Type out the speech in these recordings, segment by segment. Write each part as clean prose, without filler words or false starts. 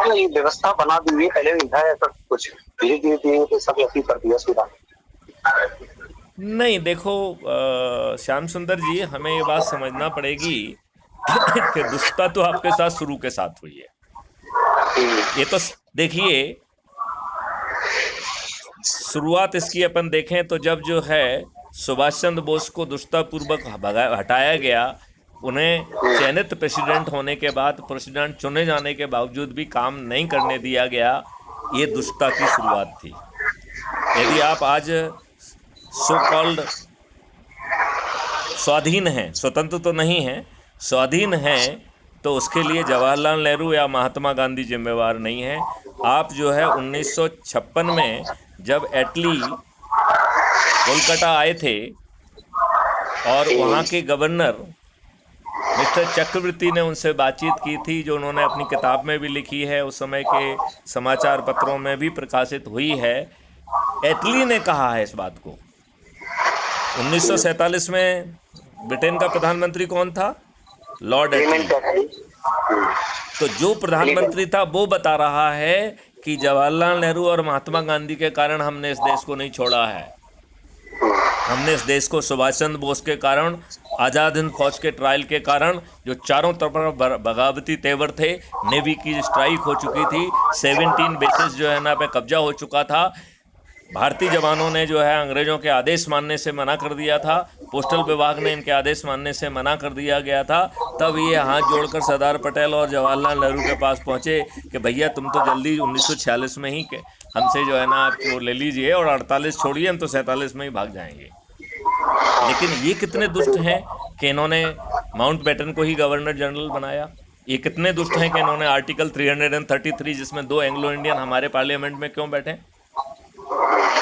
ने ये व्यवस्था बना दी हुई, पहले नहीं था ऐसा कुछ, धीरे धीरे धीरे सब ऐसे ही कर दिया सीधा। नहीं देखो, श्याम सुंदर जी, हमें ये बात समझना पड़ेगी कि दुष्टता तो आपके साथ शुरू के साथ हुई है। ये तो देखिए, शुरुआत इसकी अपन देखें तो जब जो है सुभाष चंद्र बोस को दुष्टतापूर्वक हटाया गया, उन्हें चयनित प्रेसिडेंट होने के बाद, प्रेसिडेंट चुने जाने के बावजूद भी काम नहीं करने दिया गया, ये दुष्टता की शुरुआत थी। यदि आप आज सो कॉल्ड स्वाधीन हैं, स्वतंत्र तो नहीं हैं, स्वाधीन हैं, तो उसके लिए जवाहरलाल नेहरू या महात्मा गांधी जिम्मेवार नहीं है। आप जो है 1956 में जब एटली कोलकाता आए थे और वहाँ के गवर्नर मिस्टर चक्रवर्ती ने उनसे बातचीत की थी, जो उन्होंने अपनी किताब में भी लिखी है, उस समय के समाचार पत्रों में भी प्रकाशित हुई है। एटली ने कहा है इस बात को। 1947 में ब्रिटेन का प्रधानमंत्री कौन था? लॉर्ड एटली। तो जो प्रधानमंत्री था वो बता रहा है कि जवाहरलाल नेहरू और महात्मा गांधी के कारण हमने इस देश को नहीं छोड़ा है। हमने इस देश को सुभाष चंद्र बोस के कारण, आज़ाद हिंद फौज के ट्रायल के कारण, जो चारों तरफ बगावती तेवर थे, नेवी की स्ट्राइक हो चुकी थी, 17 बेसिस जो है ना पे कब्जा हो चुका था, भारतीय जवानों ने जो है अंग्रेज़ों के आदेश मानने से मना कर दिया था, पोस्टल विभाग ने इनके आदेश मानने से मना कर दिया गया था, तब ये हाथ जोड़कर सरदार पटेल और जवाहरलाल नेहरू के पास पहुँचे कि भैया तुम तो जल्दी 1946 में ही के हमसे जो है ना आपको ले लीजिए, और 48 छोड़िए, हम तो 47 में ही भाग जाएंगे। लेकिन ये कितने दुष्ट हैं कि इन्होंने माउंट बैटन को ही गवर्नर जनरल बनाया। ये कितने दुष्ट हैं कि इन्होंने आर्टिकल 333, जिसमें 2 एंग्लो इंडियन हमारे पार्लियामेंट में क्यों बैठे।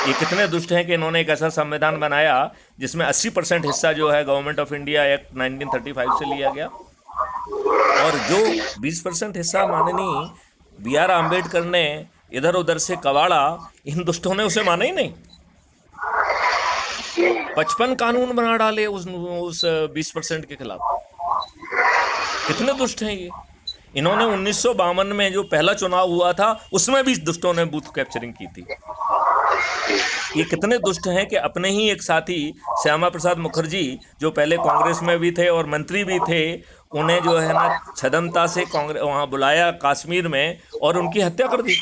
ये कितने दुष्ट हैं कि इन्होंने एक ऐसा संविधान बनाया जिसमें 80% हिस्सा जो है गवर्नमेंट ऑफ इंडिया एक्ट 1935 से लिया गया, और जो 20% हिस्सा माननीय B.R. आम्बेडकर ने इधर उधर से कबाड़ा, इन दुष्टों ने उसे माना ही नहीं। 55 कानून बना डाले उस 20% के खिलाफ। कितने दुष्ट हैं ये। इन्होंने 1952 में जो पहला चुनाव हुआ था उसमें भी दुष्टों ने बूथ कैप्चरिंग की थी। ये कितने दुष्ट हैं कि अपने ही एक साथी श्यामा प्रसाद मुखर्जी, जो पहले कांग्रेस में भी थे और मंत्री भी थे, उन्हें जो है ना छदमता से कांग्रेस वहाँ बुलाया कश्मीर में और उनकी हत्या कर दी।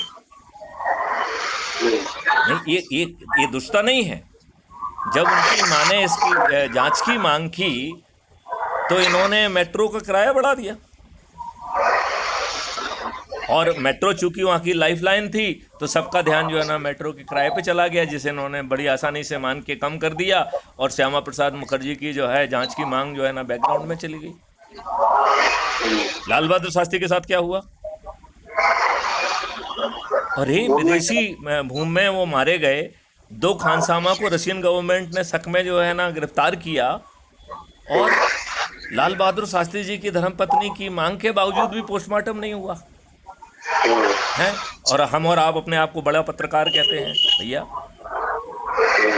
नहीं, ये दुष्टता नहीं है। जब उनकी मां ने इसकी जांच की मांग की तो इन्होंने मेट्रो का किराया बढ़ा दिया, और मेट्रो चूंकि वहाँ की लाइफलाइन थी तो सबका ध्यान जो है ना मेट्रो के किराए पे चला गया, जिसे इन्होंने बड़ी आसानी से मान के कम कर दिया, और श्यामा प्रसाद मुखर्जी की जो है जांच की मांग जो है ना बैकग्राउंड में चली गई। लाल बहादुर शास्त्री के साथ क्या हुआ? अरे विदेशी भूमि में वो मारे गए। 2 खानसामा को रशियन गवर्नमेंट ने शक में जो है ना गिरफ्तार किया, और लाल बहादुर शास्त्री जी की धर्मपत्नी की मांग के बावजूद भी पोस्टमार्टम नहीं हुआ है। और हम और आप अपने आप को बड़ा पत्रकार कहते हैं। भैया,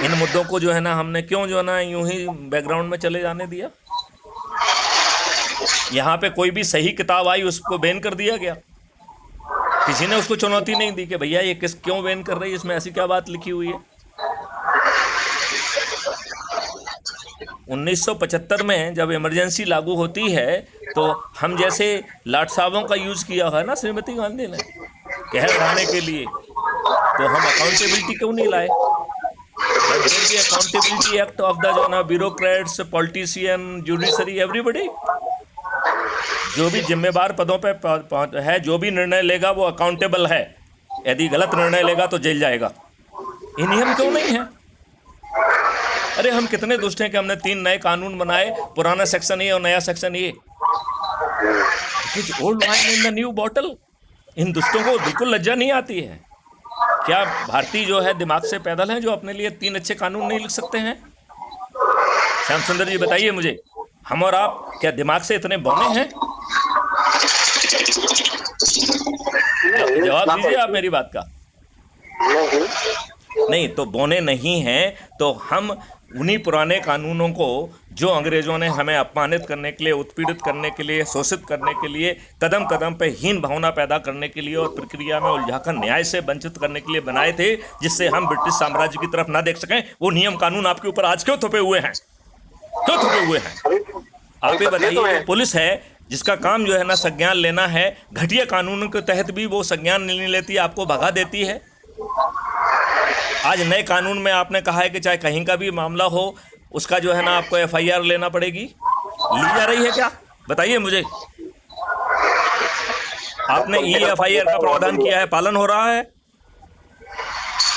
इन मुद्दों को जो है ना हमने क्यों जो है ना यूं ही बैकग्राउंड में चले जाने दिया। यहाँ पे कोई भी सही किताब आई उसको बैन कर दिया गया। किसी ने उसको चुनौती नहीं दी कि भैया ये क्यों बैन कर रही है, इसमें ऐसी क्या बात लिखी हुई है। 1975 में जब इमरजेंसी लागू होती है तो हम जैसे लाट साहबों का यूज किया है ना श्रीमती गांधी ने कहर उठाने के लिए, तो हम अकाउंटेबिलिटी क्यों नहीं लाए? अकाउंटेबिलिटी एक्ट ऑफ द जो ना ब्यूरोक्रेट्स, पॉलिटिशियन, जुडिशरी, एवरीबडी, जो भी जिम्मेदार पदों पे है, जो भी निर्णय लेगा वो अकाउंटेबल है। यदि गलत निर्णय लेगा तो जेल जाएगा। ये नियम क्यों नहीं है? अरे हम कितने दुष्ट हैं कि हमने 3 नए कानून बनाए, पुराना सेक्शन ये और नया सेक्शन ये। Old wine in the new bottle. इन दुष्टों को बिल्कुल लज्जा नहीं आती है क्या? भारतीय जो है दिमाग से पैदल हैं जो अपने लिए 3 अच्छे कानून नहीं लिख सकते हैं? श्याम सुंदर जी बताइए मुझे, हम और आप क्या दिमाग से इतने बौने हैं? जवाब दीजिए आप मेरी बात का। नहीं तो बौने नहीं हैं तो हम उन्हीं पुराने कानूनों को जो अंग्रेजों ने हमें अपमानित करने के लिए, उत्पीड़ित करने के लिए, शोषित करने के लिए, कदम कदम पे हीन भावना पैदा करने के लिए और प्रक्रिया में उलझाकर न्याय से वंचित करने के लिए बनाए थे, जिससे हम ब्रिटिश साम्राज्य की तरफ ना देख सकें, वो नियम कानून आपके ऊपर आज क्यों थोपे हुए हैं? क्यों थोपे हुए हैं? आप ये बताइए। पुलिस है जिसका काम जो है ना संज्ञान लेना है, घटिया कानूनों के तहत भी वो संज्ञान नहीं लेती, आपको भगा देती है। आज नए कानून में आपने कहा है कि चाहे कहीं का भी मामला हो, उसका जो है ना आपको एफआईआर लेना पड़ेगी। ली जा रही है क्या? बताइए मुझे। आपने ई एफआईआर का प्रावधान किया है, पालन हो रहा है?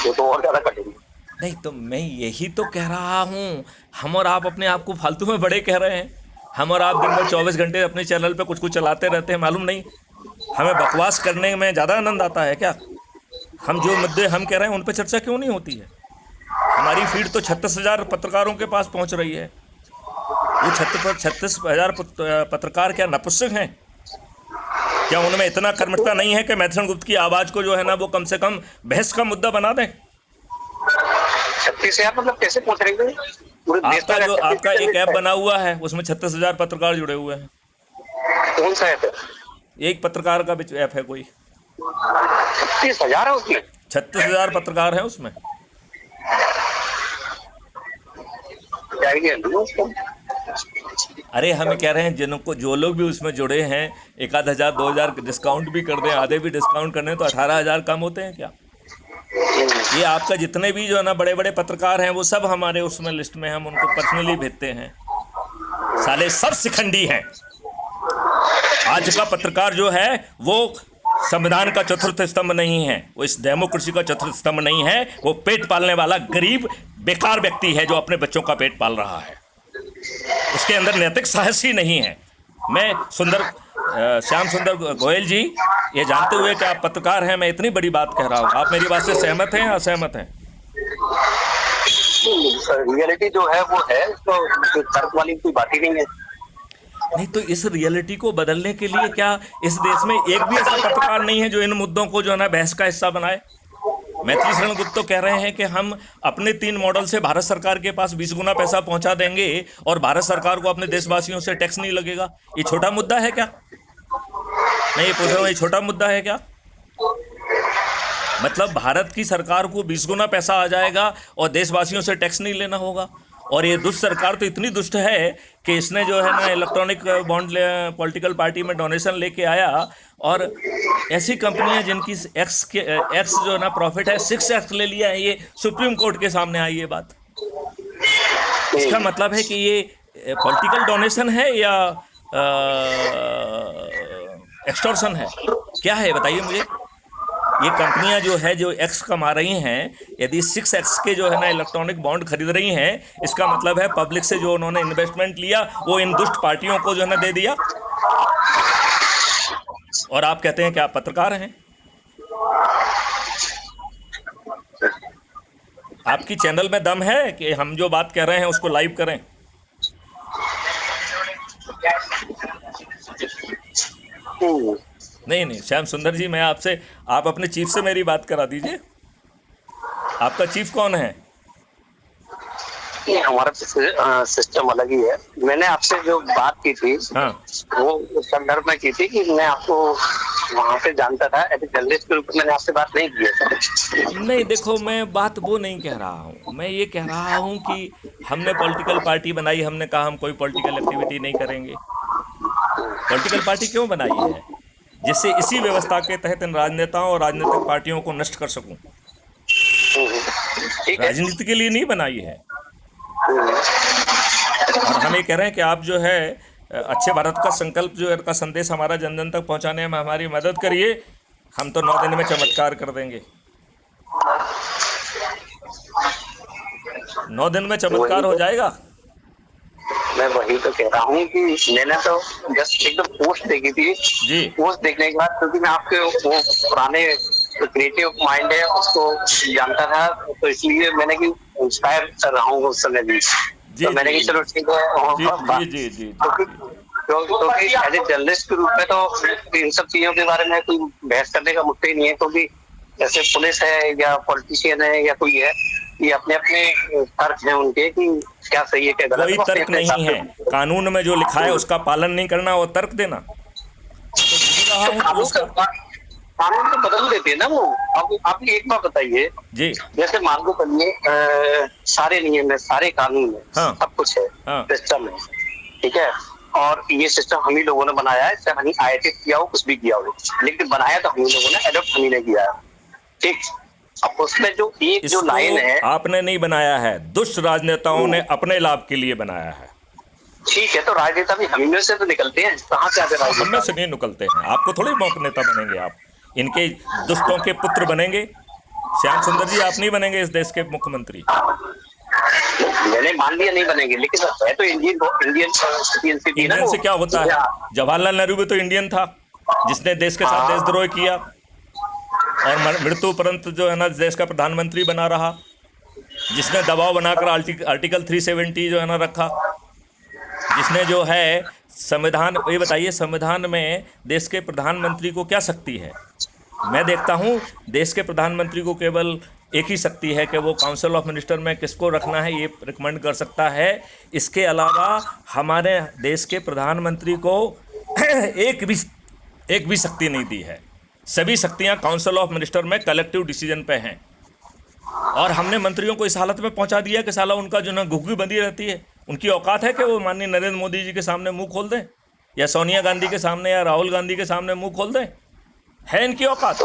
वो तो और ज्यादा कठिन। नहीं, तो मैं यही तो कह रहा हूँ। हम और आप अपने आप को फालतू में बड़े कह रहे हैं। हम और आप दिन भर 24 घंटे अपने चैनल पे कुछ कुछ चलाते रहते हैं, मालूम नहीं हमें बकवास करने में ज़्यादा आनंद आता है क्या? हम जो मुद्दे हम कह रहे हैं उन पर चर्चा क्यों नहीं होती है? हमारी फीड तो 36,000 पत्रकारों के पास पहुंच रही है। वो 36,000 पत्रकार क्या नपुंसक हैं? क्या उनमें इतना कर्मठता नहीं है कि मैथिसन गुप्त की आवाज़ को जो है ना वो कम से कम बहस का मुद्दा बना दें? 36,000 मतलब कैसे पहुंच रही है? आपका जो आपका एक ऐप बना हुआ है उसमें 36,000 पत्रकार जुड़े हुए हैं। कौन सा ऐप है? एक पत्रकार का ऐप है कोई। 36,000 है उसमें? 36,000 पत्रकार हैं उसमें। अरे हम कह रहे हैं जिनको जो लोग भी उसमें जुड़े हैं 1,000 2,000 डिस्काउंट भी कर दें, आधे भी डिस्काउंट कर दें तो 18,000 कम होते हैं क्या? ये आपका जितने भी जो है ना बड़े बड़े पत्रकार हैं वो सब हमारे उसमें लिस्ट में, हम उनको पर्सनली भेजते हैं। साले सब शिखंडी हैं। आज का पत्रकार जो है वो संविधान का चतुर्थ स्तंभ नहीं है, वो इस डेमोक्रेसी का चतुर्थ स्तंभ नहीं है। वो पेट पालने वाला गरीब बेकार व्यक्ति है जो अपने बच्चों का पेट पाल रहा है। उसके अंदर नैतिक साहस ही नहीं है। मैं श्याम सुंदर गोयल जी, ये जानते हुए कि आप पत्रकार हैं, मैं इतनी बड़ी बात कह रहा हूँ, आप मेरी बात से सहमत हैं या असहमत हैं? रियलिटी जो है वो है, तो तर्क वाली कोई बात ही नहीं है। नहीं, तो इस रियलिटी को बदलने के लिए क्या इस देश में एक भी ऐसा पत्रकार नहीं है जो इन मुद्दों को जो है ना बहस का हिस्सा बनाए? मैथिसन गुप्त तो कह रहे हैं कि हम अपने 3 मॉडल से भारत सरकार के पास 20 गुना पैसा पहुंचा देंगे और भारत सरकार को अपने देशवासियों से टैक्स नहीं लगेगा। ये छोटा मुद्दा है क्या? मैं ये पूछ रहा हूँ, ये छोटा मुद्दा है क्या? मतलब भारत की सरकार को 20 गुना पैसा आ जाएगा और देशवासियों से टैक्स नहीं लेना होगा। और ये दुष्ट सरकार तो इतनी दुष्ट है कि इसने जो है ना इलेक्ट्रॉनिक बॉन्ड पॉलिटिकल पार्टी में डोनेशन लेके आया और ऐसी कंपनियां जिनकी एक्स जो है ना प्रॉफिट है 6x ले लिया है। ये सुप्रीम कोर्ट के सामने आई ये बात। इसका मतलब है कि ये पॉलिटिकल डोनेशन है या एक्सटॉर्शन है? क्या है बताइए मुझे। ये कंपनियां जो है जो एक्स कमा रही हैं, यदि 6x के जो है ना इलेक्ट्रॉनिक बॉन्ड खरीद रही हैं, इसका मतलब है पब्लिक से जो उन्होंने इन्वेस्टमेंट लिया वो इन दुष्ट पार्टियों को जो है ना दे दिया। और आप कहते हैं कि आप पत्रकार हैं। आपकी चैनल में दम है कि हम जो बात कह रहे हैं उसको लाइव करें? नहीं, श्याम सुंदर जी, मैं आपसे, आप अपने चीफ से मेरी बात करा दीजिए। आपका चीफ कौन है? हमारा सिस्टम अलग ही है। मैंने आपसे जो बात की थी, हाँ, वो उस संदर्भ में की थी कि मैं आपको वहां से जानता था, एज ए जर्नलिस्ट के रूप में मैंने आपसे बात नहीं की है। नहीं, देखो, मैं बात वो नहीं कह रहा हूँ। मैं ये कह रहा हूँ कि हमने पॉलिटिकल पार्टी बनाई, हमने कहा हम कोई पॉलिटिकल एक्टिविटी नहीं करेंगे। पॉलिटिकल पार्टी क्यों बनाई है? जिससे इसी व्यवस्था के तहत इन राजनेताओं और राजनीतिक पार्टियों को नष्ट कर सकूं। राजनीति के लिए नहीं बनाई है। और हम ये कह रहे हैं कि आप जो है अच्छे भारत का संकल्प जो है का संदेश हमारा जन जन तक पहुंचाने में हमारी मदद करिए। हम तो 9 दिन में चमत्कार कर देंगे। 9 दिन में चमत्कार हो जाएगा। मैं वही तो कह रहा हूँ कि मैंने तो जस्ट एकदम पोस्ट देखी थी जी। पोस्ट देखने के बाद, क्योंकि मैं आपके वो पुराने क्रिएटिव माइंड है उसको जानता था, तो इसलिए मैंने कि इंस्पायर कर रहा हूँ उस समय भी। तो मैंने कि चलो ठीक है जी। तो एज ए जर्नलिस्ट के रूप में तो इन सब चीजों के बारे में कोई बहस करने का मुद्दा ही नहीं है, क्योंकि जैसे पुलिस है या पॉलिटिशियन है या कोई है, ये अपने अपने तर्क हैं उनके कि क्या सही है क्या गलत है। कोई तर्क नहीं है, कानून में जो लिखा है उसका पालन नहीं करना और तर्क देना। कानून तो बदल देते हैं ना वो। अब आप एक बात बताइए जी, जैसे मान लो चलिए सारे नियम है, सारे कानून है, हाँ, सब कुछ है, हाँ, सिस्टम है, ठीक है, और ये सिस्टम हम ही लोगों ने बनाया है, चाहे हम आईटी किया हो, कुछ भी किया हो, लेकिन बनाया तो हम ही लोगों ने, एडॉप्ट हम ही ने किया है, ठीक। अब उसमें जो एक जो लाइन है, आपने नहीं बनाया है, दुष्ट राजनेताओं ने अपने लाभ के लिए बनाया है। ठीक है, तो राजनेता भी हम में से तो निकलते हैं, कहाँ से आते राजनेता? हम में से नहीं निकलते हैं, आपको थोड़ी मौका नेता बनेंगे, आप इनके दुष्टों के पुत्र बनेंगे। श्याम सुंदर जी, आप नहीं बनेंगे इस देश के मुख्यमंत्री। मैंने मान लिया नहीं बनेंगे, लेकिन है तो इंडियन से क्या होता है? जवाहरलाल नेहरू भी तो इंडियन था, जिसने देश के साथ देशद्रोह किया और मृत्यु उपरंत जो है ना देश का प्रधानमंत्री बना रहा, जिसने दबाव बनाकर आर्टिकल 370 जो है ना रखा, जिसने जो है संविधान, ये बताइए संविधान में देश के प्रधानमंत्री को क्या शक्ति है? मैं देखता हूँ देश के प्रधानमंत्री को केवल एक ही शक्ति है कि वो काउंसिल ऑफ मिनिस्टर में किसको रखना है ये रिकमेंड कर सकता है। इसके अलावा हमारे देश के प्रधानमंत्री को एक भी शक्ति नहीं दी है। सभी शक्तियाँ काउंसिल ऑफ मिनिस्टर में कलेक्टिव डिसीजन पे हैं, और हमने मंत्रियों को इस हालत में पहुंचा दिया कि साला उनका जो ना घुग्गी बंधी रहती है। उनकी औकात है कि वो माननीय नरेंद्र मोदी जी के सामने मुंह खोल दें, या सोनिया गांधी के सामने या राहुल गांधी के सामने मुंह खोल दें? है इनकी औकात?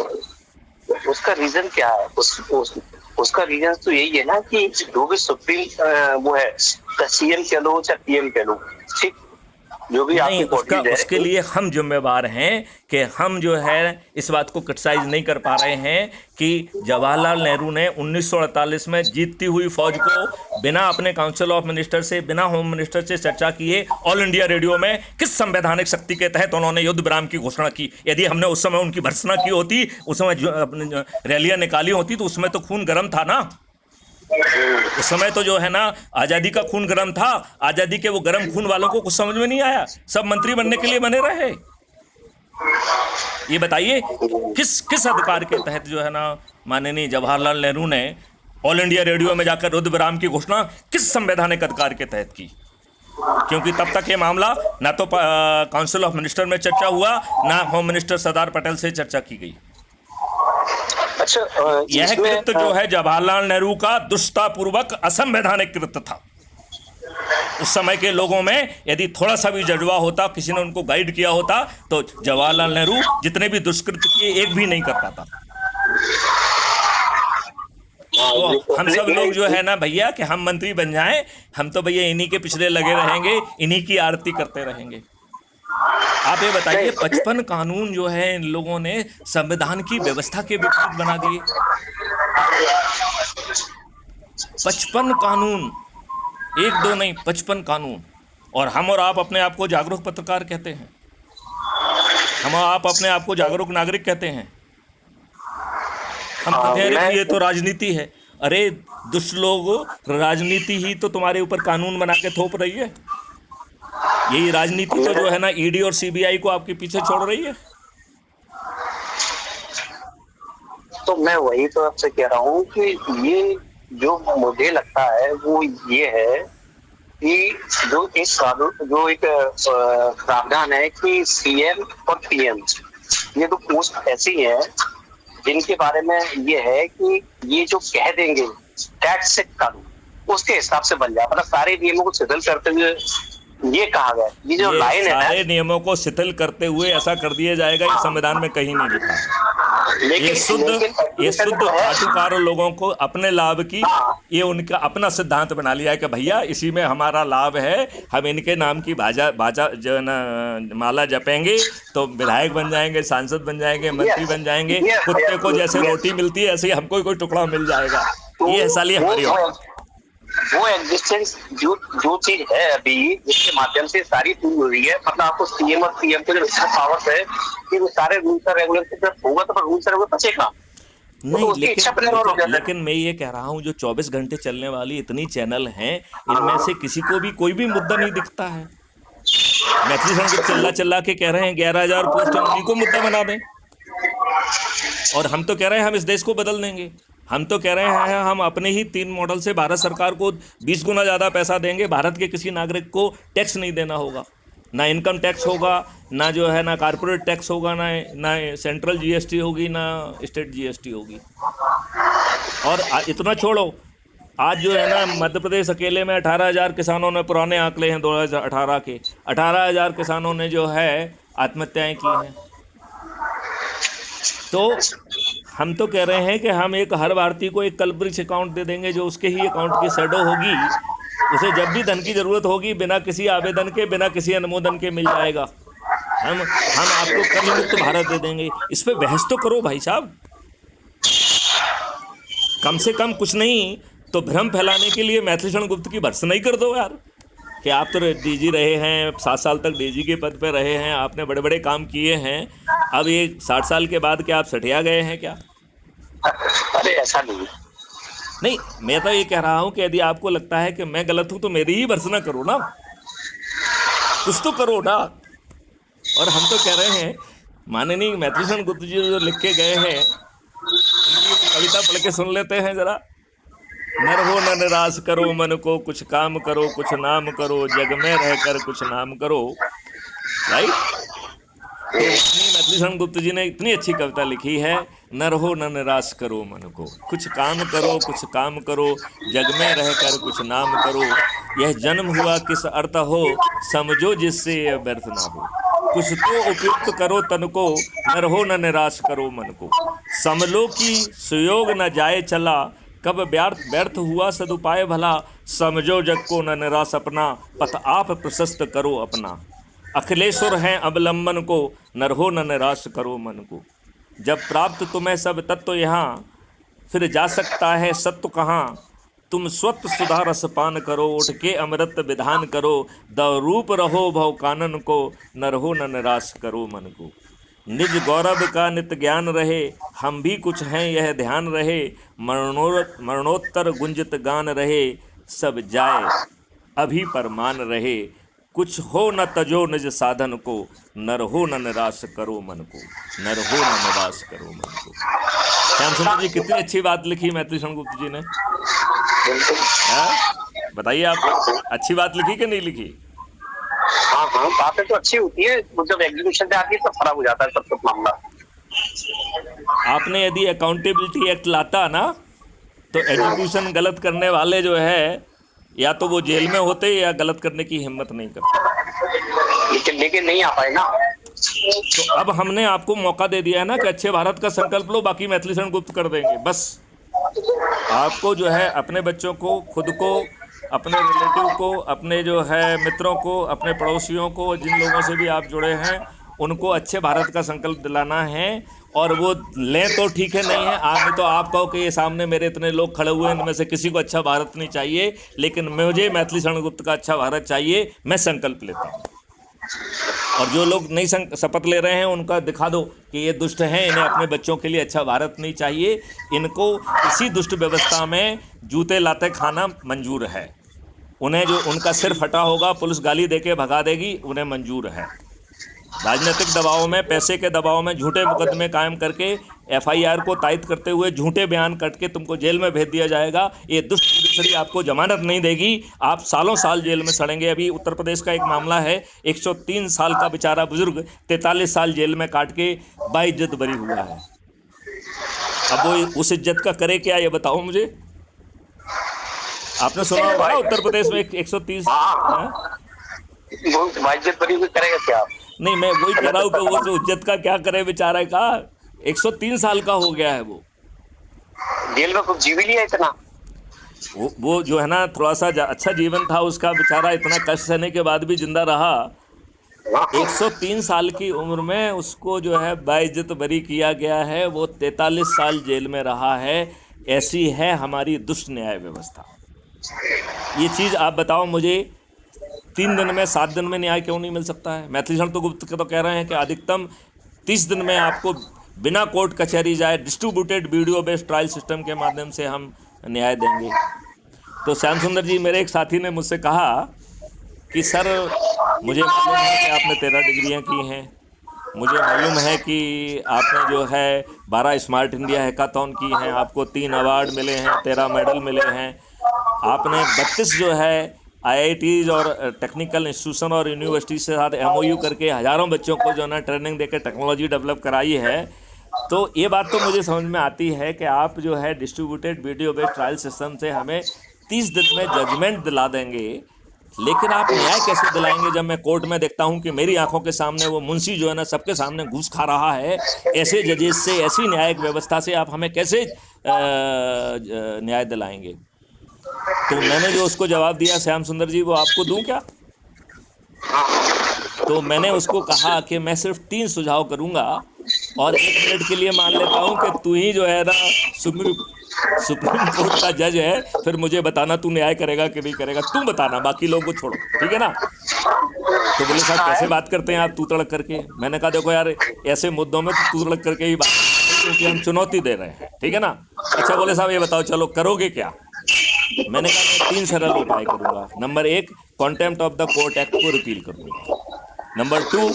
उसका रीजन क्या है? उसका रीजन तो यही है ना कि जो भी सुप्रीम वो है, सीएम कह लो चाहे पीएम कह लो, ठीक, जो भी नहीं, उसके लिए हम जिम्मेवार हैं कि हम जो है इस बात को क्रिटिसाइज नहीं कर पा रहे हैं कि जवाहरलाल नेहरू ने 1948 में जीतती हुई फौज को बिना अपने काउंसिल ऑफ मिनिस्टर से, बिना होम मिनिस्टर से चर्चा किए ऑल इंडिया रेडियो में किस संवैधानिक शक्ति के तहत उन्होंने युद्ध विराम की घोषणा की। यदि हमने उस समय उनकी भर्त्सना की होती, उस समय रैलियां निकाली होती, तो उसमें तो खून गर्म था ना। उस समय तो जो है ना आज़ादी का खून गर्म था। आज़ादी के वो गर्म खून वालों को कुछ समझ में नहीं आया, सब मंत्री बनने के लिए बने रहे। ये बताइए किस अधिकार के तहत जो है ना माननीय जवाहरलाल नेहरू ने ऑल इंडिया रेडियो में जाकर युद्ध विराम की घोषणा किस संवैधानिक अधिकार के तहत की? क्योंकि तब तक ये मामला ना तो काउंसिल ऑफ मिनिस्टर में चर्चा हुआ, ना होम मिनिस्टर सरदार पटेल से चर्चा की गई। अच्छा, यह कृत्य जो है जवाहरलाल नेहरू का दुष्टतापूर्वक असंवैधानिक कृत्य था। उस समय के लोगों में यदि थोड़ा सा भी जज्बा होता, किसी ने उनको गाइड किया होता, तो जवाहरलाल नेहरू जितने भी दुष्कृत्य किए एक भी नहीं कर पाता। तो हम सब लोग जो है ना भैया कि हम मंत्री बन जाएं, हम तो भैया इन्हीं के पिछले लगे रहेंगे, इन्हीं की आरती करते रहेंगे। आप ये बताइए 55 कानून जो है इन लोगों ने संविधान की व्यवस्था के विपरीत बना दिए। 55 कानून, एक दो नहीं, 55 कानून। और हम और आप अपने आप को जागरूक पत्रकार कहते हैं, हम आप अपने आप को जागरूक नागरिक कहते हैं। हम कहते हैं कि ये तो राजनीति है। अरे दुष्ट लोग, राजनीति ही तो तुम्हारे ऊपर कानून बना के थोप रही है। यही राजनीति तो जो है ना ईडी और सीबीआई को आपके पीछे छोड़ रही है। तो मैं वही तो आपसे कह रहा हूँ कि ये जो मुझे लगता है वो ये है कि जो एक प्रावधान है कि सीएम और पीएम, ये तो पोस्ट ऐसी है जिनके बारे में ये है कि ये जो कह देंगे टैक्स से कानून, उसके हिसाब से बन जाए। मतलब सारे नियमों को शिथिल करते हुए ये कहा गया, ये जो लाइन है, सारे नियमों को शिथिल करते हुए ऐसा कर दिया जाएगा, ये संविधान में कहीं नहीं लिखा है। ये शुद्ध चाटुकार लोगों को अपने लाभ की, ये उनका अपना सिद्धांत बना लिया है कि भैया इसी में हमारा लाभ है, हम इनके नाम की बाजा जो है ना माला जपेंगे तो विधायक बन जाएंगे, सांसद बन जाएंगे, मंत्री बन जाएंगे। कुत्ते को जैसे रोटी मिलती है ऐसे ही हमको कोई टुकड़ा मिल जाएगा। ये साली हमारी वो एग्जिस्टेंस जो चीज है अभी, जिसके माध्यम से सारी चीज हो रही है। मतलब आपको सीएम और पीएम के जो पावर्स है कि वो सारे रूल्स और रेगुलेशन होगा, तो रूल्स और रेगुलेशन बचेगा नहीं। लेकिन मैं ये कह रहा हूँ जो 24 घंटे चलने वाली इतनी चैनल हैं, इनमें से किसी को भी कोई भी मुद्दा नहीं दिखता है। मैथिली संगीत चिल्ला के कह रहे हैं 11,000 पोस्ट, उन्हीं को मुद्दा बना दें, और हम तो कह रहे हैं हम इस देश को बदल देंगे। हम तो कह रहे हैं हम अपने ही 3 मॉडल से भारत सरकार को 20 गुना ज़्यादा पैसा देंगे, भारत के किसी नागरिक को टैक्स नहीं देना होगा, ना इनकम टैक्स होगा, ना जो है ना कॉर्पोरेट टैक्स होगा, ना सेंट्रल जीएसटी होगी, ना स्टेट जीएसटी होगी। और इतना छोड़ो, आज जो है ना मध्य प्रदेश अकेले में 18,000 किसानों ने, पुराने आंकड़े हैं 2018 के, 18,000 किसानों ने जो है आत्महत्याएं की हैं। तो हम तो कह रहे हैं कि हम एक हर भारतीय को एक कल्पवृक्ष अकाउंट दे देंगे, जो उसके ही अकाउंट की शैडो होगी, उसे जब भी धन की जरूरत होगी बिना किसी आवेदन के, बिना किसी अनुमोदन के मिल जाएगा। हम आपको कर्ज मुक्त भारत दे देंगे। इस पे बहस तो करो भाई साहब, कम से कम कुछ नहीं तो भ्रम फैलाने के लिए मैथिलीशरण गुप्त की भर्त्सना ही कर दो यार, कि आप तो डीजी रहे हैं, 7 साल तक डीजी के पद पे रहे हैं, आपने बड़े बड़े काम किए हैं, अब ये 60 साल के बाद क्या आप सठिया गए हैं क्या? अरे ऐसा नहीं, मैं तो ये कह रहा हूँ कि यदि आपको लगता है कि मैं गलत हूँ तो मेरी ही भर्त्सना करो ना, कुछ तो करो ना। और हम तो कह रहे हैं माननीय मैथिलीशरण गुप्त जी जो लिख के गए हैं, कविता पढ़ के सुन लेते हैं जरा। नर हो न निराश करो मन को, कुछ काम करो कुछ नाम करो, जग में रहकर कुछ नाम करो। राइट? तो मैथिलीशरण गुप्त जी ने इतनी अच्छी कविता लिखी है, नर हो न निराश करो मन को, कुछ काम करो कुछ काम करो, जग में रहकर कुछ नाम करो, यह जन्म हुआ किस अर्थ हो, समझो जिससे यह व्यर्थ ना हो, कुछ तो उपयुक्त करो तन को, नर हो न निराश करो मन को, समलो की सुयोग न जाए चला, कब व्यर्थ हुआ सदुपाय भला, समझो जग को न निराश अपना, पथ आप प्रशस्त करो अपना, अखिलेश्वर हैं अवलंबन को, नर हो न निराश करो मन को, जब प्राप्त तुम्हें सब तत्व यहाँ, फिर जा सकता है सत्य कहाँ, तुम स्वत सुधा रस पान करो, उठ के अमृत विधान करो, दरूप रहो भव कानन को, नर हो न निराश करो मन को, निज गौरव का नित ज्ञान रहे, हम भी कुछ हैं यह ध्यान रहे, मरणोत्तर गुंजित गान रहे, सब जाए अभी परमान रहे, कुछ हो न तजो निज साधन को, नर हो न निराश करो मन को, नर हो न निराश करो मन को। श्याम सुंदर जी कितनी अच्छी बात लिखी मैथिलीशरण गुप्त जी ने, बताइए आप, अच्छी बात लिखी कि नहीं लिखी? हाँ, बातें तो अच्छी होती है, जब एग्जीक्यूशन पे आती है सब खराब हो जाता है सब कुछ मामला। आपने यदि अकाउंटेबिलिटी एक्ट लाता ना, तो एग्जीक्यूशन गलत करने वाले जो है या तो वो जेल में होते या गलत करने की हिम्मत नहीं करते, लेकिन नहीं आ पाए ना। तो अब हमने आपको मौका दे दिया है ना कि अच्छे भारत का संकल्प लो, बाकी मैथिलीशरण गुप्त कर देंगे। बस आपको जो है अपने बच्चों को, खुद को, अपने रिलेटिव को, अपने जो है मित्रों को, अपने पड़ोसियों को, जिन लोगों से भी आप जुड़े हैं उनको अच्छे भारत का संकल्प दिलाना है। और वो लें तो ठीक है, नहीं है आप तो आप कहो कि ये सामने मेरे इतने लोग खड़े हुए हैं, इनमें से किसी को अच्छा भारत नहीं चाहिए, लेकिन मुझे मैथिलीशरण गुप्त का अच्छा भारत चाहिए, मैं संकल्प लेता हूँ। और जो लोग नहीं शपथ ले रहे हैं उनका दिखा दो कि ये दुष्ट हैं, इन्हें अपने बच्चों के लिए अच्छा भारत नहीं चाहिए, इनको इसी दुष्ट व्यवस्था में जूते लाते खाना मंजूर है, उन्हें जो उनका सिर फटा होगा पुलिस गाली देके भगा देगी, उन्हें मंजूर है। राजनीतिक दबाव में, पैसे के दबाव में झूठे मुकदमे कायम करके, एफआईआर को तायद करते हुए झूठे बयान करके तुमको जेल में भेज दिया जाएगा। ये दुष्ट जुडिशरी आपको जमानत नहीं देगी, आप सालों साल जेल में सड़ेंगे। अभी उत्तर प्रदेश का एक मामला है, 103 साल का बेचारा बुजुर्ग 43 साल जेल में काट के बाइज्जत बरी हुआ है। अब वो उस इज्जत का करे क्या, ये बताओ मुझे। आपने सुना होगा उत्तर प्रदेश में 130 बाइज्जत बरी करेगा क्या? नहीं, मैं वही कह रहा हूँ कि वो जो इज्जत का क्या करे बेचारा का, 103 साल का हो गया है, वो जेल में कुछ जीव ही लिया इतना। वो जो है ना थोड़ा सा अच्छा जीवन था उसका, बेचारा इतना कष्ट सहने के बाद भी जिंदा रहा। 103 साल की उम्र में उसको जो है बाइज्जत बरी किया गया है, वो 43 साल जेल में रहा है। ऐसी है हमारी दुष्ट न्याय व्यवस्था। ये चीज़ आप बताओ मुझे, 3 दिन में 7 दिन में न्याय क्यों नहीं मिल सकता है? मैथिलीशरण तो गुप्त तो कह रहे हैं कि अधिकतम 30 दिन में आपको बिना कोर्ट कचहरी जाए distributed video based trial system के माध्यम से हम न्याय देंगे। तो श्याम सुंदर जी, मेरे एक साथी ने मुझसे कहा कि सर मुझे मालूम है कि आपने 13 डिग्रियाँ की हैं, मुझे मालूम है कि आपने जो है 12 स्मार्ट इंडिया हैकाथॉन की हैं, आपको 3 अवार्ड मिले हैं, 13 मेडल मिले हैं। आपने 32 जो है आईआईटीज और टेक्निकल इंस्टीट्यूशन और यूनिवर्सिटी से साथ एमओयू करके हज़ारों बच्चों को जो है ना ट्रेनिंग देकर टेक्नोलॉजी डेवलप कराई है। तो ये बात तो मुझे समझ में आती है कि आप जो है distributed video based trial system से हमें 30 दिन में जजमेंट दिला देंगे, लेकिन आप न्याय कैसे दिलाएंगे जब मैं कोर्ट में देखता हूं कि मेरी आंखों के सामने वो मुंशी जो है ना सबके सामने घूस खा रहा है। ऐसे जजेस से, ऐसी न्यायिक व्यवस्था से आप हमें कैसे न्याय दिलाएंगे? तो मैंने जो उसको जवाब दिया श्याम सुंदर जी, वो आपको दूं क्या? तो मैंने उसको कहा कि मैं सिर्फ 3 सुझाव करूंगा और 1 मिनट के लिए मान लेता हूं कि तू ही जो है ना सुप्रीम कोर्ट का जज है, फिर मुझे बताना तू न्याय करेगा कि नहीं करेगा, तू बताना, बाकी लोगों को छोड़ो, ठीक है ना? तो बोले साहब कैसे बात करते हैं आप तू तड़क करके? मैंने कहा देखो यार, ऐसे मुद्दों में तो तू तड़क करके ही बात करते हैं, क्योंकि हम चुनौती दे रहे हैं, ठीक है ना? अच्छा बोले साहब ये बताओ चलो करोगे क्या? मैंने कहा मैं 3 सरल उपाय करूंगा। Number 1, contempt of the court act को रिपील करूंगा। नंबर 2,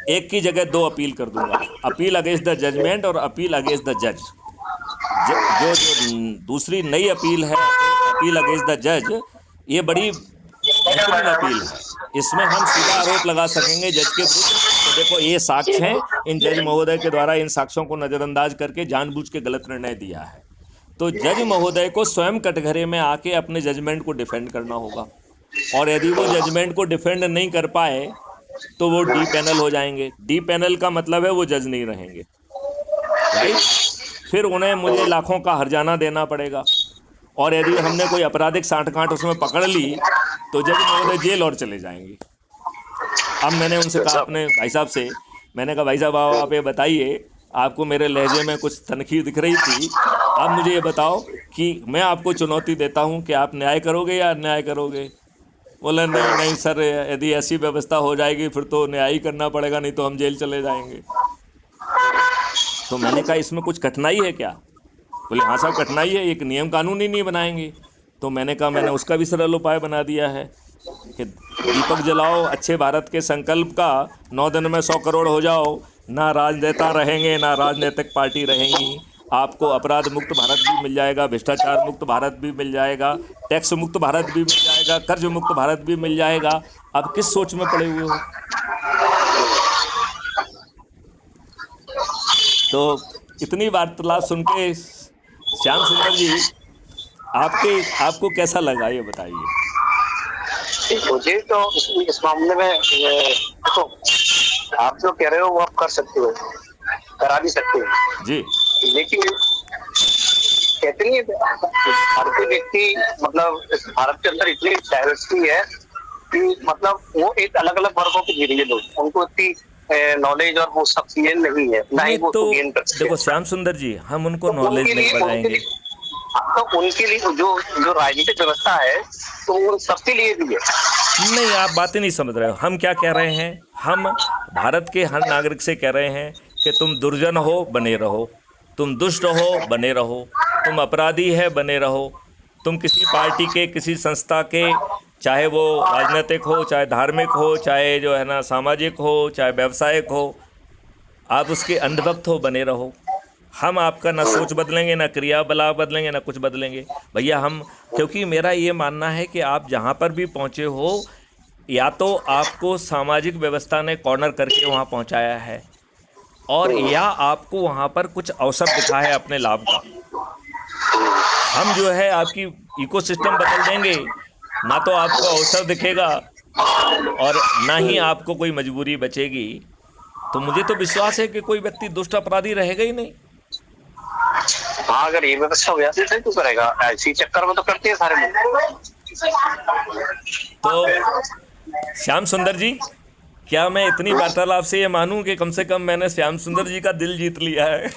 1 की जगह 2 अपील कर दूंगा, अपील अगेंस्ट द जजमेंट और अपील अगेंस्ट द जज। जो दूसरी नई अपील है, अपील अगेंस्ट द जज, ये बड़ी बेहतरीन अपील है। इसमें हम सीधा आरोप लगा सकेंगे जज के विरुद्ध तो देखो ये साक्ष्य हैं, इन जज महोदय के द्वारा इन साक्ष्यों को नज़रअंदाज करके जानबूझ के गलत निर्णय दिया है। तो जज महोदय को स्वयं कटघरे में आके अपने जजमेंट को डिफेंड करना होगा, और यदि वो जजमेंट को डिफेंड नहीं कर पाए तो वो डी पैनल हो जाएंगे। डी पैनल का मतलब है वो जज नहीं रहेंगे, राइट? फिर उन्हें मुझे लाखों का हर्जाना देना पड़ेगा, और यदि हमने कोई आपराधिक सांठ-गांठ उसमें पकड़ ली तो जज महोदय जेल और चले जाएंगे। अब मैंने उनसे कहा अपने भाई साहब से, मैंने कहा भाई साहब आप ये बताइए, आपको मेरे लहजे में कुछ तनखी दिख रही थी, अब मुझे ये बताओ कि मैं आपको चुनौती देता हूँ कि आप न्याय करोगे या अन्याय करोगे? बोले नहीं नहीं सर, यदि ऐसी व्यवस्था हो जाएगी फिर तो न्याय ही करना पड़ेगा, नहीं तो हम जेल चले जाएंगे। तो मैंने कहा इसमें कुछ कठिनाई है क्या? बोले हाँ साहब कठिनाई है, एक नियम कानून ही नहीं बनाएंगे। तो मैंने कहा मैंने उसका भी सरल उपाय बना दिया है कि दीपक जलाओ अच्छे भारत के संकल्प का, 9 दिन में 100 करोड़ हो जाओ, ना राजनेता रहेंगे ना राजनीतिक पार्टी रहेंगी, आपको अपराध मुक्त भारत भी मिल जाएगा, भ्रष्टाचार मुक्त भारत भी मिल जाएगा, टैक्स मुक्त भारत भी मिल जाएगा, कर्ज मुक्त भारत भी मिल जाएगा। अब किस सोच में पड़े हुए हो? तो इतनी वार्तालाप सुन के श्याम सुंदर जी आपको कैसा लगा ये बताइए? मुझे तो इस मामले में देखो, आप जो कह रहे हो वो आप कर सकते हो, करा भी सकते हो जी, लेकिन कहते नहीं भारतीय व्यक्ति, मतलब भारत के अंदर इतनी डाइवर्सिटी है कि मतलब वो एक अलग अलग वर्गों के गिरे लोग, उनको इतनी नॉलेज और वो सब चीजें नहीं है, ना ही वो तो गेन करते हैं। देखो श्याम सुंदर जी, हम उनको नॉलेज नहीं बढ़ाएंगे, तो उनके लिए जो राजनीतिक व्यवस्था है तो वो सबके लिए भी है। नहीं आप बातें नहीं समझ रहे हो। हम क्या कह रहे हैं? हम भारत के हर नागरिक से कह रहे हैं कि तुम दुर्जन हो बने रहो, तुम दुष्ट हो बने रहो, तुम अपराधी है बने रहो, तुम किसी पार्टी के, किसी संस्था के, चाहे वो राजनीतिक हो, चाहे धार्मिक हो, चाहे जो है ना सामाजिक हो, चाहे व्यावसायिक हो, आप उसके अंधभक्त हो बने रहो। हम आपका ना सोच बदलेंगे, ना क्रिया बला बदलेंगे, ना कुछ बदलेंगे भैया हम। क्योंकि मेरा ये मानना है कि आप जहाँ पर भी पहुँचे हो, या तो आपको सामाजिक व्यवस्था ने कॉर्नर करके वहाँ पहुँचाया है, और या आपको वहाँ पर कुछ अवसर दिखा है अपने लाभ का। हम जो है आपकी इकोसिस्टम बदल देंगे, ना तो आपको अवसर दिखेगा और ना ही आपको कोई मजबूरी बचेगी। तो मुझे तो विश्वास है कि कोई व्यक्ति दुष्ट अपराधी रहेगा ही नहीं। हाँ, अगर ये व्यवस्था हो जाती है तो करेगा, ऐसी चक्कर में तो करते हैं सारे लोग। तो श्याम सुंदर जी, क्या मैं इतनी वार्तालाप से ये मानूं कि कम से कम मैंने श्याम सुंदर जी का दिल जीत लिया है?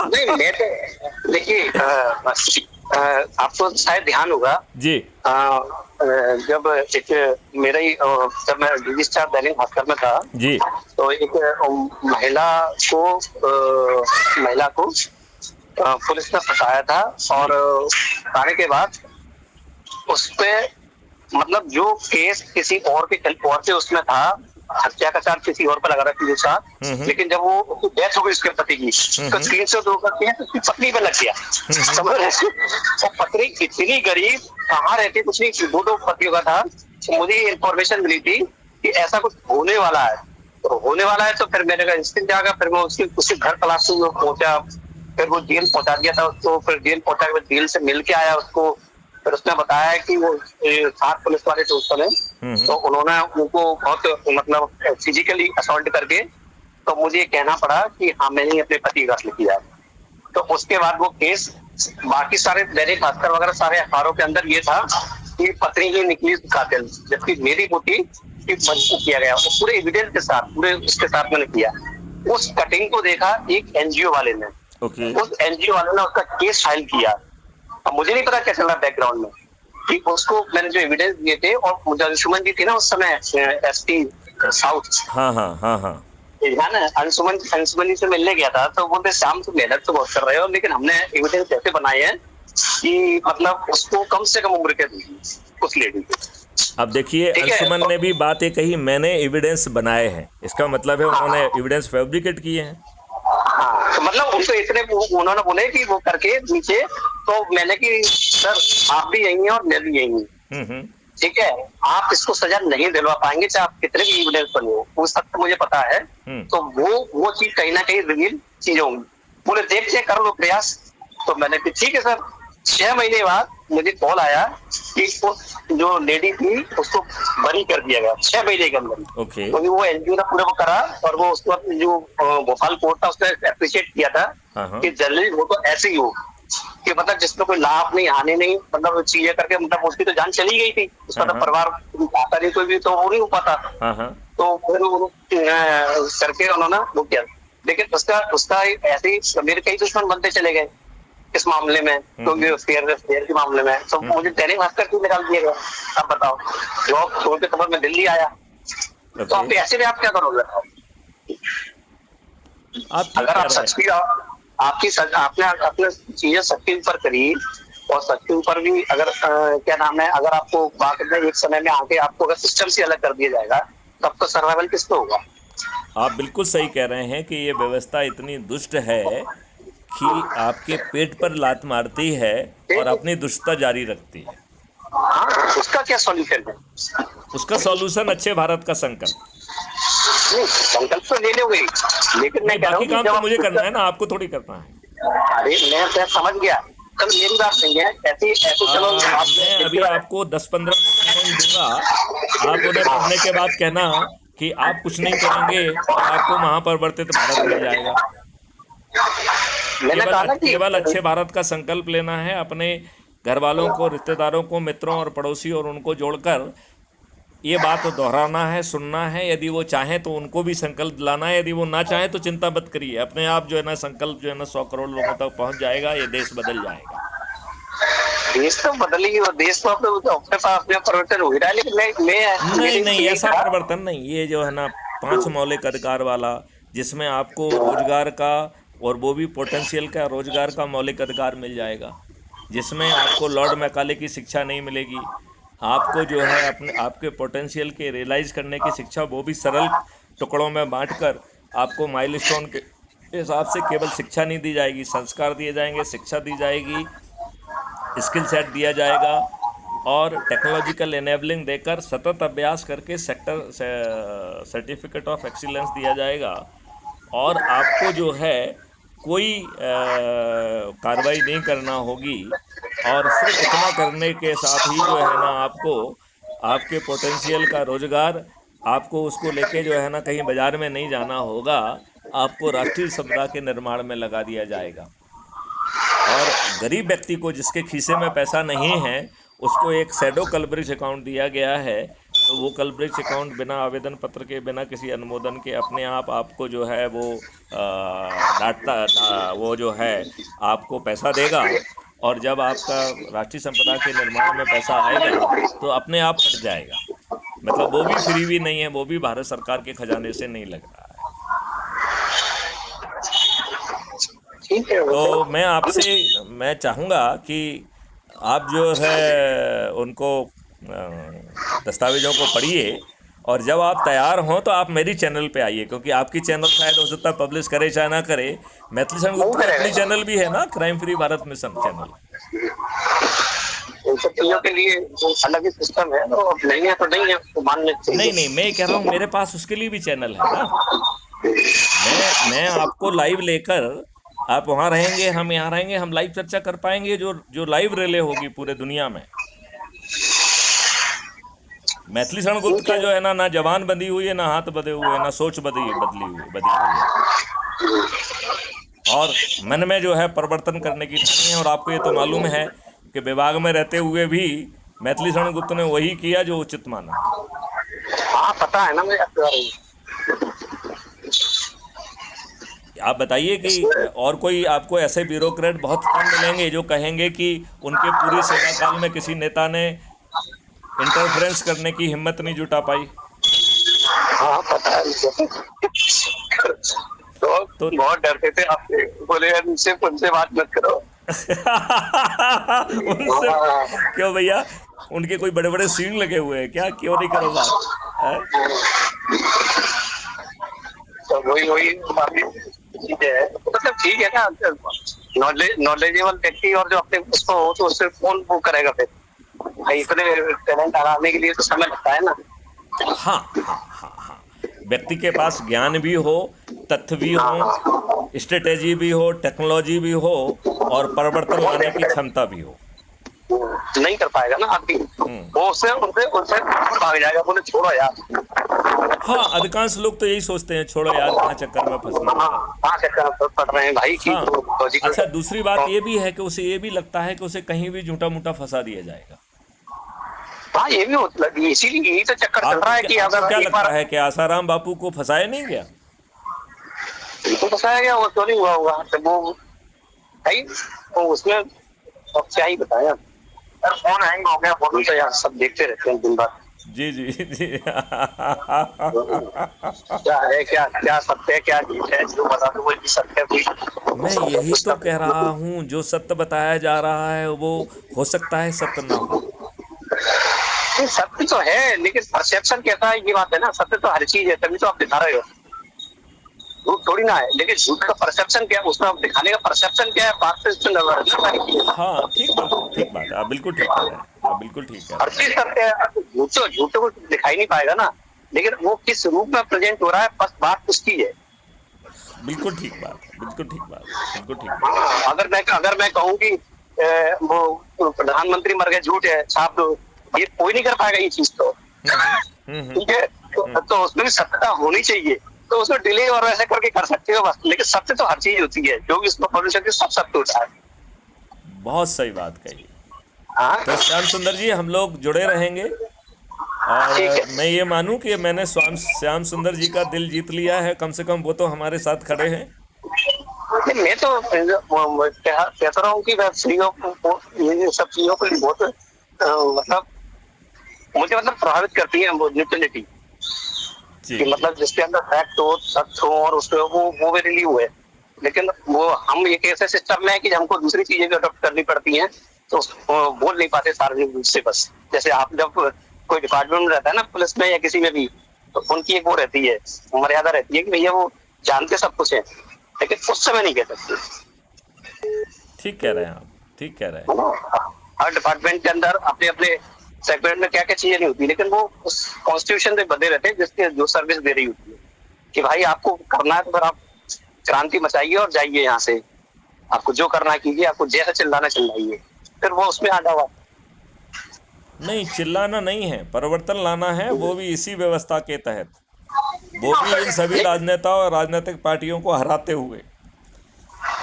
नहीं, मैं तो देखिए, आपको शायद ध्यान होगा जी, जब जब मैं डीवी स्टार दैनिक भास्कर में था जी, तो एक महिला को पुलिस ने फंसाया था, और फंसाने के बाद उस पे मतलब जो केस किसी और के उसमें था, हत्या का चार्ज किसी और पर लगा रहा थी जो साथ, लेकिन जब वो उसकी डेथ हो गई उसके पति की, तो 302 करके तो उसकी पत्नी पे लग गया। समझ रहे हैं? और पत्नी इतनी गरीब, कहाँ रहती, कुछ नहीं, दो पतियों का था। तो मुझे इंफॉर्मेशन मिली थी कि ऐसा कुछ होने वाला है, तो होने वाला है, तो फिर मैंने कहा इंस्टिंक्ट जागा, फिर मैं उसके घर तलाश से पहुंचा, फिर वो जेल पहुंचा दिया था उसको, फिर जेल पहुंचा के जेल से मिल के आया उसको, फिर उसने बताया कि वो 7 पुलिस वाले थे उस समय, तो उन्होंने उनको बहुत मतलब फिजिकली असॉल्ट करके, तो मुझे ये कहना पड़ा कि हाँ मैंने अपने पति का कत्ल किया। तो उसके बाद वो केस, बाकी सारे दैनिक भास्कर वगैरह सारे अखबारों के अंदर ये था कि पत्नी ही निकली कातिल, जबकि मेरी बेटी की मजबूर किया गया, वो पूरे एविडेंस के साथ, पूरे उसके साथ मैंने किया। उस कटिंग को देखा एक एनजीओ वाले ने, उस एनजीओ वाले ने उसका केस फाइल किया। अब मुझे नहीं पता क्या चल रहा बैकग्राउंड में, कि उसको मैंने जो एविडेंस दिए थे, और अंशुमन जी थी ना उस समय एसपी साउथ, हाँ अंशुमन जी से मिलने गया था, तो बोलते श्याम तुम मेहनत तो बहुत कर रहे हो, लेकिन हमने एविडेंस ऐसे बनाए हैं कि मतलब उसको कम से कम उम्र के उस लेडी को। अब देखिए अंशुमन ने भी बात ये कही, मैंने एविडेंस बनाए हैं, इसका मतलब है उन्होंने एविडेंस फैब्रिकेट किए हैं। हाँ, तो मतलब उनको इतने उन्होंने बोले कि वो करके नीचे, तो मैंने कि सर आप भी यही हैं और मैं भी यही हूँ, ठीक है, आप इसको सजा नहीं दिलवा पाएंगे चाहे आप कितने भी एविडेंस बने हो, वो सब तो मुझे पता है। तो वो चीज कहीं ना कहीं रिवील चीजें होंगी, बोले देखते कर लो प्रयास। तो मैंने कहा ठीक है सर। 6 महीने बाद मुझे कॉल आया कि उस जो लेडी थी उसको बरी कर दिया गया 6 महीने के अंदर, क्योंकि वो एनजीओ ने पूरे वो करा, और वो उसको जो भोपाल कोर्ट था उसने अप्रिशिएट किया था कि जनरली वो तो ऐसे ही हो कि मतलब जिसमें कोई लाभ नहीं, हानि नहीं, मतलब चीजें करके मतलब उसकी तो जान चली गई थी, उसका तो परिवार आता नहीं, कोई भी तो वो नहीं हो पाता। तो फिर करके उन्होंने वो किया, लेकिन उसका ऐसे ही मेरे कई दुश्मन बनते चले गए इस मामले में, क्योंकि फेयर के मामले में, तो मुझे दैनिक भास्कर क्यों निकाल दिया गया। अब बताओ, जॉब छोड़ के खबर में दिल्ली आया, तो आप ऐसे में आप क्या करोगे? अगर आप सच की आपने अपने चीजें सच के ऊपर करी, और सच के ऊपर भी अगर क्या नाम है, अगर आपको बात में एक समय में आके आपको अगर सिस्टम से अलग कर दिया जाएगा, तब तो सर्वाइवल किसको होगा? आप बिल्कुल सही कह रहे हैं कि ये व्यवस्था इतनी दुष्ट है कि आपके पेट पर लात मारती है और अपनी दुष्टता जारी रखती है। हाँ, उसका क्या सॉल्यूशन है? उसका सॉल्यूशन अच्छे भारत का संकल्प। संकल्प तो ले लोगे, लेकिन मैं बाकी काम तो मुझे करना है ना, आपको थोड़ी करना है। अरे मैं समझ गया, कल मेरी बात नहीं है, ऐसे चलो मैं अभी आपको 10-15 मिनट दूंगा, आप उन्हें पढ़ने के बाद कहना कि आप कुछ नहीं करेंगे और आपको महापरिवर्तित भारत मिल जाएगा। केवल अच्छे भारत का संकल्प लेना है, अपने घर वालों को, रिश्तेदारों को, मित्रों और पड़ोसी और उनको जोड़कर ये बात दोहराना है, सुनना है। यदि वो चाहें तो उनको भी संकल्प दिलाना है, यदि वो ना चाहें तो चिंता मत करिए, अपने आप जो है ना संकल्प जो है ना 100 करोड़ लोगों तक पहुंच जाएगा, ये देश बदल जाएगा। देश तो बदलेगी, और देश तो अपने परिवर्तन हो ही रहा है, लेकिन नहीं ऐसा परिवर्तन नहीं, ये जो है ना 5 मौलिक अधिकार वाला, जिसमें आपको रोजगार का, और वो भी पोटेंशियल का रोजगार का मौलिक अधिकार मिल जाएगा, जिसमें आपको लॉर्ड मैकाले की शिक्षा नहीं मिलेगी, आपको जो है अपने आपके पोटेंशियल के रियलाइज करने की शिक्षा, वो भी सरल टुकड़ों में बांटकर आपको माइलस्टोन के हिसाब से केवल शिक्षा नहीं दी जाएगी, संस्कार दिए जाएंगे, शिक्षा दी जाएगी, स्किल सेट दिया जाएगा, और टेक्नोलॉजिकल एनेबलिंग देकर सतत अभ्यास करके सर्टिफिकेट ऑफ एक्सीलेंस दिया जाएगा, और आपको जो है कोई कार्रवाई नहीं करना होगी, और सिर्फ इतना करने के साथ ही जो है ना आपको आपके पोटेंशियल का रोजगार, आपको उसको लेके जो है ना कहीं बाजार में नहीं जाना होगा, आपको राष्ट्रीय संपदा के निर्माण में लगा दिया जाएगा। और गरीब व्यक्ति को, जिसके खीसे में पैसा नहीं है, उसको एक शैडो कलब्रिज अकाउंट दिया गया है, तो वो कलब्रिज अकाउंट बिना आवेदन पत्र के, बिना किसी अनुमोदन के अपने आप आपको जो है वो वो जो है आपको पैसा देगा, और जब आपका राष्ट्रीय संपदा के निर्माण में पैसा आएगा तो अपने आप कट जाएगा। मतलब वो भी फ्री भी नहीं है, वो भी भारत सरकार के खजाने से नहीं लग रहा है। तो मैं चाहूँगा कि आप जो है उनको दस्तावेज़ों को पढ़िए, और जब आप तैयार हों तो आप मेरी चैनल पे आइए, क्योंकि आपकी चैनल शायद हो सकता है पब्लिश करे चाहे ना करे। मैथिली शरण वो गुप्ता की अपनी करेगा चैनल भी है ना, crime free Bharat mission channel. इन सब चीजों के लिए जो अलग ही सिस्टम है, तो अब नहीं है तो नहीं है, तो मानने नहीं चाहिए। नहीं, मैं कह रहा हूँ मेरे पास उसके लिए भी चैनल है ना। मैं आपको लाइव लेकर, आप वहाँ रहेंगे हम यहाँ रहेंगे, हम लाइव चर्चा कर पाएंगे, जो जो लाइव रिले होगी पूरे दुनिया में। मैथिली शरण गुप्त ठीक का है। जो है ना जबान बंधी हुई है, ना हाथ बंधे हुए हैं, ना सोच बदली हुई है। और मन में जो है परिवर्तन करने की ठानी है। और आपको ये तो मालूम है कि विभाग में रहते हुए भी मैथिली शरण गुप्त ने वही किया जो उचित माना। हाँ पता है ना मुझे आपके बारे में। आप बताइए कि इसमें और कोई आपको ऐसे ब्यूरोक्रेट बहुत कम मिलेंगे जो कहेंगे कि उनके पूरे सेवा काल में किसी नेता ने इंटरफेरेंस करने की हिम्मत नहीं जुटा पाई। हाँ पता है मुझे। तो तो बहुत डरते थे आपसे, बोले यार उनसे बात मत करो। उनसे हाँ, क्यों भैया, उनके कोई बड़े बड़े सीन लगे हुए हैं क्या, क्यों नहीं करो बात है? तो वही वही बाकी चीजें है, मतलब ठीक है ना। नॉलेजेबल व्यक्ति और जो अपने उसको हो, तो उससे कौन वो करेगा फिर भाई, इतने टैलेंट आने के लिए तो समय लगता है ना। हाँ हाँ हाँ हाँ, व्यक्ति के पास ज्ञान भी हो, तथ्य भी हाँ हो, हाँ, स्ट्रेटेजी भी हो, टेक्नोलॉजी भी हो, और परिवर्तन वो लाने की देखते क्षमता भी हो। नहीं कर पाएगा ना आदमी, वो उससे उनसे उनसे भाग जाएगा, बोले छोड़ो यार। हाँ, अधिकांश लोग तो यही सोचते हैं, छोड़ो यार कहाँ चक्कर में फंसना हाँ है। हाँ, चक्कर पड़ रहे हैं भाई की हाँ। लॉजिकल। अच्छा, दूसरी बात ये भी है कि उसे ये भी लगता है कि उसे कहीं भी झूठा मूठा फंसा दिया जाएगा। हाँ ये भी होता है, इसीलिए यही तो चक्कर चल रहा है कि आपको अगर क्या एक बार लगता है कि आसाराम बापू को फंसाया नहीं गया? तो फंसाया गया, वो तो नहीं हुआ होगा, तो वो भाई तो उसमें अब क्या ही बताया यार। फोन हैंग हो गया, फोन तो यार सब देखते रहते हैं दिन भर। जी जी जी। क्या है, क्या क्या सत्य है, क्या झूठ है, जो बता दो वही सत्य है, मैं यही तो उसका कह रहा हूँ, जो सत्य बताया जा रहा है वो हो सकता है सत्य ना हो। नहीं, सत्य तो है लेकिन परसेप्शन कैसा है, ये बात है ना। सत्य तो हर चीज है, तभी तो आप दिखा रहे हो, झूठ थोड़ी ना है। लेकिन झूठ का परसेप्शन क्या है, उसमें आप दिखाने का परसेप्शन क्या है, बात पे इसमें नजर। हाँ, ठीक बात है, ठीक बात है, आप बिल्कुल ठीक कह रहे हैं, आप बिल्कुल ठीक कह हर रहे हैं। चीज करते हैं, झूठ को दिखाई नहीं पाएगा ना, लेकिन वो किस रूप में प्रेजेंट हो रहा है, बस बात उसकी है। बिल्कुल ठीक बात है, बिल्कुल ठीक बात है, बिल्कुल ठीक बात है। अगर मैं कहूँ कि वो प्रधानमंत्री मर गए, झूठ है, छाप दो, ये कोई नहीं कर पाएगा ये चीज तो। ठीक है, तो उसमें भी सत्यता होनी चाहिए, तो उसमें डिले और वैसे करके कर सकते हो बस, लेकिन सत्य तो हर चीज होती है, जो भी उसमें पब्लिश होती है सब सत्य होता है। बहुत सही बात कही। हाँ तो श्याम सुंदर जी, हम लोग जुड़े रहेंगे, और ठीक है। मैं ये मानूं कि मैंने श्याम सुंदर जी का दिल जीत लिया है, कम से कम वो तो हमारे साथ खड़े हैं। मैं तो कहता रहा हूँ कि मैं स्त्रियों को ये सब चीजों को बहुत मतलब मुझे मतलब प्रभावित करती है वो न्यूट्रलिटी, जी कि जी मतलब जिसके अंदर फैक्ट हो, सत्य हो, और उसमें वो मेरे लिए हुए। लेकिन वो हम एक ऐसे सिस्टम में है कि हमको दूसरी चीजें भी अडॉप्ट करनी पड़ती हैं, तो बोल नहीं पाते सार्वजनिक रूप से। बस जैसे आप जब कोई डिपार्टमेंट में रहता है ना, पुलिस में या किसी में भी, तो उनकी एक वो रहती है, मर्यादा रहती है कि भैया वो जानते सब कुछ है, लेकिन उस समय नहीं कह सकते। ठीक कह रहे हैं आप, ठीक कह रहे हैं। है ना? हर डिपार्टमेंट के अंदर अपने अपने सेगमेंट में क्या क्या चीजें नहीं होती, लेकिन वो उस कॉन्स्टिट्यूशन से बंधे रहते हैं जिसके जो सर्विस दे रही होती है, कि भाई आपको करना है तो फिर आप क्रांति मचाइए और जाइए यहाँ से, आपको जो करना है कीजिए, आपको जैसे चिल्लाना चिल्लाइए। फिर वो उसमें आ जाओ। नहीं, चिल्लाना नहीं है, परिवर्तन लाना है, वो भी इसी व्यवस्था के तहत, वो भी इन सभी राजनेताओं और राजनीतिक पार्टियों को हराते हुए।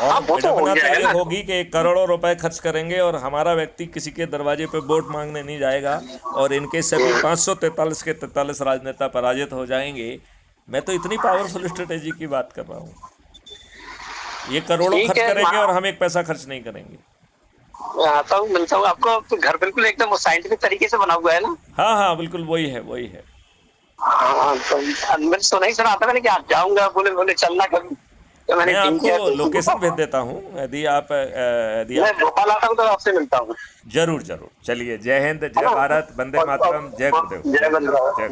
और हाँ वो तो हो विडंबना गया तो है ये ना। होगी कि करोड़ों रुपए खर्च करेंगे और हमारा व्यक्ति किसी के दरवाजे पे वोट मांगने नहीं जाएगा, और इनके सभी 543 के 43 राजनेता पराजित हो जाएंगे। मैं तो इतनी पावरफुल स्ट्रेटेजी की बात कर रहा हूँ। ये करोड़ों ठीक खर्च है, करेंगे और हम एक पैसा खर्च नहीं करेंगे। आता हूँ, मिलता हूँ आपको। आपको घर बिल्कुल एकदम साइंटिफिक तरीके से बना हुआ है ना। हाँ हाँ, बिल्कुल वही है, वही है। हाँ तो मैंने तो नहीं सुना था मैंने कि आप जाऊंगा, बोले बोले चलना कभी, तो मैंने मैं ठीक आपको है। लोकेशन भेज देता हूँ, यदि मैं आप भोपाल आता हूँ तो आपसे मिलता हूँ। जरूर जरूर। चलिए, जय हिंद, है जय ना? भारत, वंदे मातरम, जय गुरुदेव, जय जय गुरुदेव, जय बंधुआ। गुरुदेव।